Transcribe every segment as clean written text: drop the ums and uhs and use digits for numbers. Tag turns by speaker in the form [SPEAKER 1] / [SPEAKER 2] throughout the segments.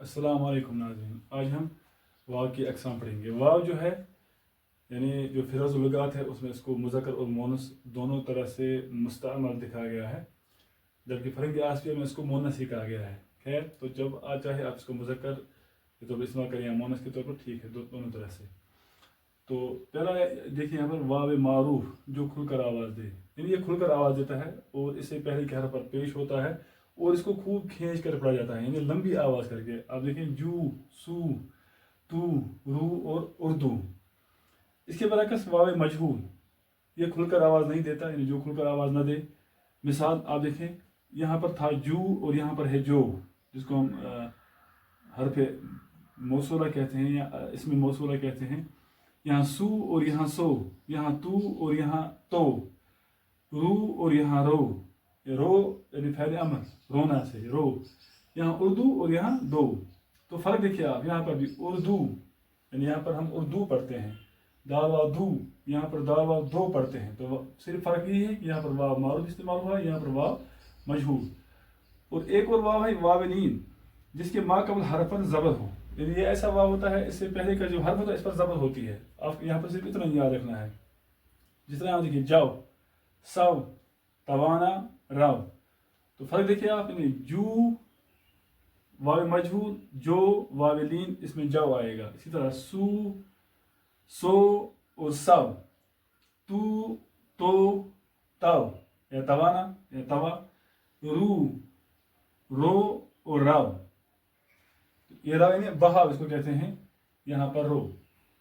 [SPEAKER 1] अस्सलाम वालेकुम नाज़रीन। आज हम वाव की अक़साम पढ़ेंगे। वाव जो है यानी जो फ़िराज़ुल लुग़ात है उसमें इसको मुज़क्कर और मुअन्नस दोनों तरह से मुस्तअमल दिखाया गया है, जबकि फ़रंगी आसपिया में इसको मुअन्नस ही कहा गया है। खैर, तो जब आ चाहे आप इसको मुज़क्कर के तौर पर इस्तेमाल करें या मुअन्नस के तौर पर, ठीक है, दोनों तरह से। तो पहला देखिए यहाँ पर वाव मारूफ जो खुलकर आवाज़ दे, यानी ये खुलकर आवाज़ देता है और इससे पहले के हरफ पर पेश होता है और इसको खूब खींच कर पढ़ा जाता है, यानी लंबी आवाज़ करके। आप देखें जू, सू, तू, रू और उर्दू। इसके बरअक्स वाव मजहूल, ये खुलकर आवाज़ नहीं देता, यानी जो खुलकर आवाज़ ना दे। मिसाल आप देखें, यहाँ पर था जू और यहाँ पर है जो, जिसको हम हरफ मौसूला कहते हैं या इसमें मौसूला कहते हैं। यहाँ सू और यहाँ सो, यहाँ तू और यहाँ तो, रू और यहाँ रो। रो यानी फैल अमर, रोना से रो। यहाँ उर्दू और यहाँ दो। तो फ़र्क देखिए आप, यहाँ पर भी उर्दू, यानी यहाँ पर हम उर्दू पढ़ते हैं, दाल वाव दू, यहाँ पर दाल वाव दो पढ़ते हैं। तो सिर्फ फ़र्क ये है कि यहाँ पर वाव मारूफ इस्तेमाल हुआ है, यहाँ पर वाव मजहूल। और एक और वाव है वाव नीन, जिसके मा कबल हरफन ज़बर हो, यानी ये ऐसा वाव होता है इससे पहले का जो हर्फ होता है इस पर ज़बर होती है। आप यहाँ पर सिर्फ इतना याद रखना है। जिस तरह आप देखिए जाओ, साव, तवाना, राव। तो फ़र्क देखिए आप, यानी जू वाव मजहूल, जो वाव लीन, इसमें जाओ आएगा। इसी तरह सू, सो और साव, तू, तो, ताव या तवाना या तवा, रू, रो और राव। ये राव यानी बहाव इसको कहते हैं, यहाँ पर रो।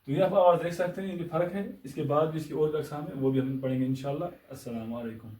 [SPEAKER 1] तो ये आप आवाज़ देख सकते हैं, ये फ़र्क है। इसके बाद भी इसकी और अक़साम है, वो भी हम पढ़ेंगे इंशाअल्लाह। अस्सलाम वालेकुम।